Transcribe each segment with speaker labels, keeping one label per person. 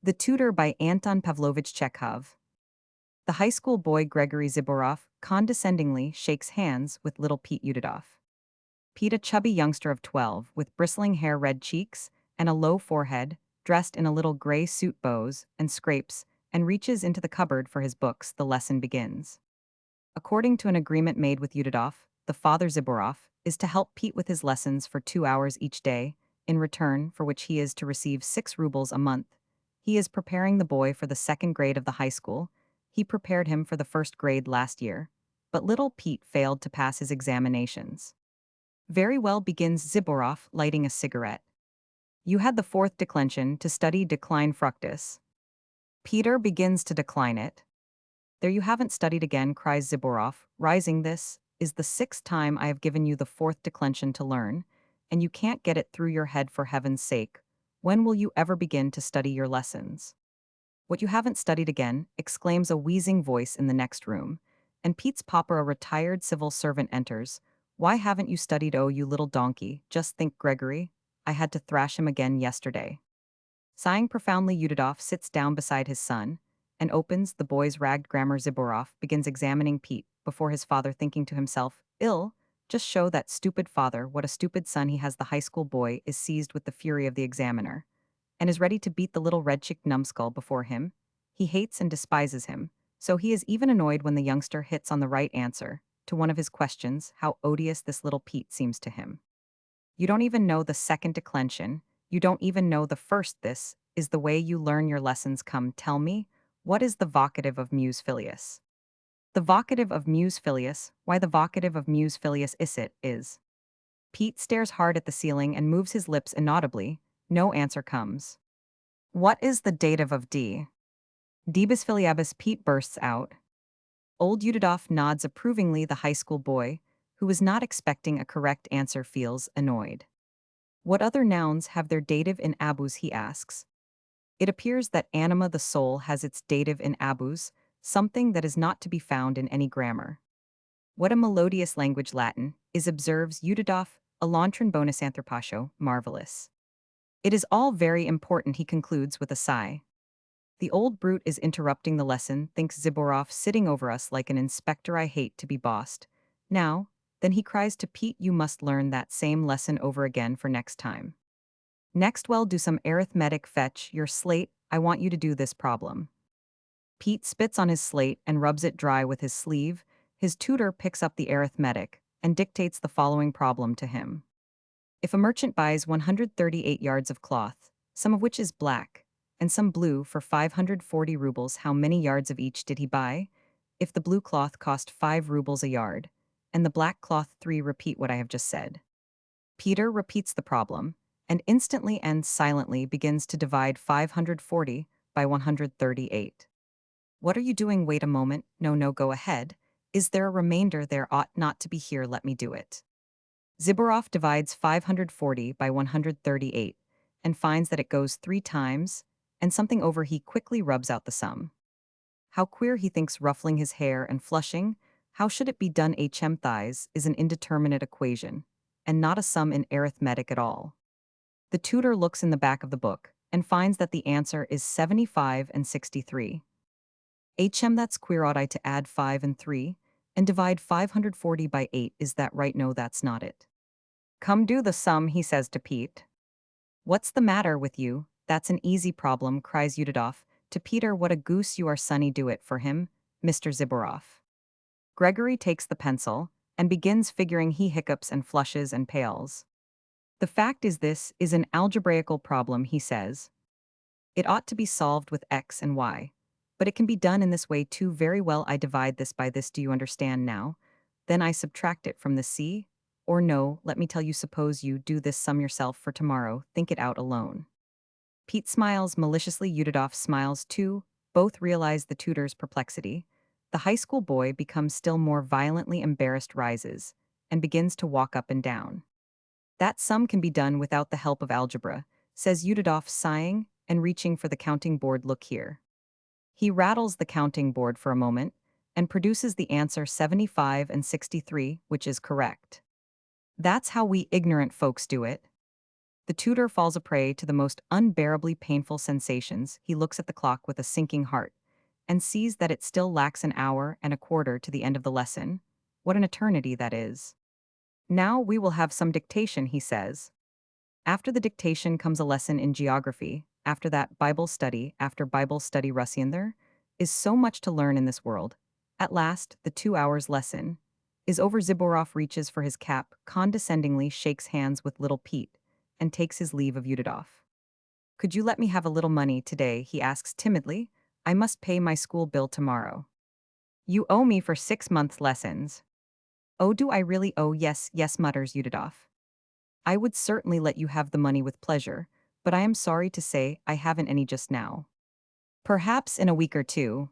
Speaker 1: The Tutor by Anton Pavlovich Chekhov. The high school boy Gregory Ziborov condescendingly shakes hands with little Pete Udidov. Pete, a chubby youngster of 12, with bristling hair, red cheeks, and a low forehead, dressed in a little gray suit, bows and scrapes, and reaches into the cupboard for his books. The lesson begins. According to an agreement made with Udidov, the father Ziborov is to help Pete with his lessons for 2 hours each day, in return for which he is to receive 6 rubles a month. He is preparing the boy for the second grade of the high school. He prepared him for the first grade last year, but little Pete failed to pass his examinations. Very well, begins Ziborov, lighting a cigarette. You had the fourth declension to study decline fructus. Peter begins to decline it. There, you haven't studied again, cries Ziborov, rising. This is the 6th time I have given you the fourth declension to learn, and you can't get it through your head. For heaven's sake, when will you ever begin to study your lessons? What, you haven't studied again, exclaims a wheezing voice in the next room, and Pete's papa, a retired civil servant, enters. Why haven't you studied? Oh, you little donkey, just think, Gregory. I had to thrash him again yesterday. Sighing profoundly, Udidov sits down beside his son and opens the boy's ragged grammar. Ziborov begins examining Pete before his father, thinking to himself, ill, just show that stupid father what a stupid son he has. The high school boy is seized with the fury of the examiner and is ready to beat the little red-cheeked numbskull before him. He hates and despises him, so he is even annoyed when the youngster hits on the right answer to one of his questions. How odious this little Pete seems to him. You don't even know the second declension. You don't even know the first. This is the way you learn your lessons. Come, tell me, what is the vocative of mus filius? The vocative of mus filius, why the vocative of mus filius is. Pete stares hard at the ceiling and moves his lips inaudibly. No answer comes. What is the dative of d? Debus filiabus, Pete bursts out. Old Udidov nods approvingly. The high school boy, who was not expecting a correct answer, feels annoyed. What other nouns have their dative in abus, he asks. It appears that anima, the soul, has its dative in abus, something that is not to be found in any grammar. What a melodious language Latin is, observes Udidov, Elantron bonus anthropatio, marvelous. It is all very important, he concludes with a sigh. The old brute is interrupting the lesson, thinks Ziborov, sitting over us like an inspector. I hate to be bossed. Now, then, he cries to Pete, you must learn that same lesson over again for next time. Next, well, do some arithmetic. Fetch your slate. I want you to do this problem. Pete spits on his slate and rubs it dry with his sleeve. His tutor picks up the arithmetic and dictates the following problem to him. If a merchant buys 138 yards of cloth, some of which is black, and some blue, for 540 rubles, how many yards of each did he buy? If the blue cloth cost 5 rubles a yard, and the black cloth 3, repeat what I have just said. Peter repeats the problem, and instantly and silently begins to divide 540 by 138. What are you doing? Wait a moment. No, go ahead. Is there a remainder? There ought not to be here. Let me do it. Ziborov divides 540 by 138 and finds that it goes 3 times, and something over. He quickly rubs out the sum. How queer, he thinks, ruffling his hair and flushing. How should it be done? Thighs is an indeterminate equation, and not a sum in arithmetic at all. The tutor looks in the back of the book and finds that the answer is 75 and 63. That's queer. Ought I to add 5 and 3 and divide 540 by 8? Is that right? No, that's not it. Come, do the sum, he says to Pete. What's the matter with you? That's an easy problem, cries Udidov to Peter. What a goose you are, sonny. Do it for him, Mr. Ziborov. Gregory takes the pencil and begins figuring. He hiccups and flushes and pales. The fact is, this is an algebraical problem, he says. It ought to be solved with x and y. But it can be done in this way too. Very well, I divide this by this. Do you understand now? Then I subtract it from the c. Or no, let me tell you, suppose you do this sum yourself for tomorrow. Think it out alone. Pete smiles maliciously. Udidov smiles too. Both realize the tutor's perplexity. The high school boy becomes still more violently embarrassed, rises, and begins to walk up and down. That sum can be done without the help of algebra, says Udidov, sighing and reaching for the counting board. Look here. He rattles the counting board for a moment and produces the answer 75 and 63, which is correct. That's how we ignorant folks do it. The tutor falls a prey to the most unbearably painful sensations. He looks at the clock with a sinking heart and sees that it still lacks an hour and a quarter to the end of the lesson. What an eternity that is. Now we will have some dictation, he says. After the dictation comes a lesson in geography. After that, Bible study. After Bible study, Russian. There is so much to learn in this world. At last, the 2 hours lesson is over. Ziborov reaches for his cap, condescendingly shakes hands with little Pete, and takes his leave of Yudidov. Could you let me have a little money today? He asks timidly. I must pay my school bill tomorrow. You owe me for 6 months' lessons. Oh, do I really? Oh, yes, yes, mutters Yudidov. I would certainly let you have the money with pleasure, but I am sorry to say I haven't any just now. Perhaps in a week or two.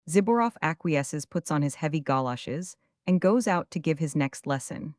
Speaker 1: Ziborov acquiesces, puts on his heavy goloshes, and goes out to give his next lesson.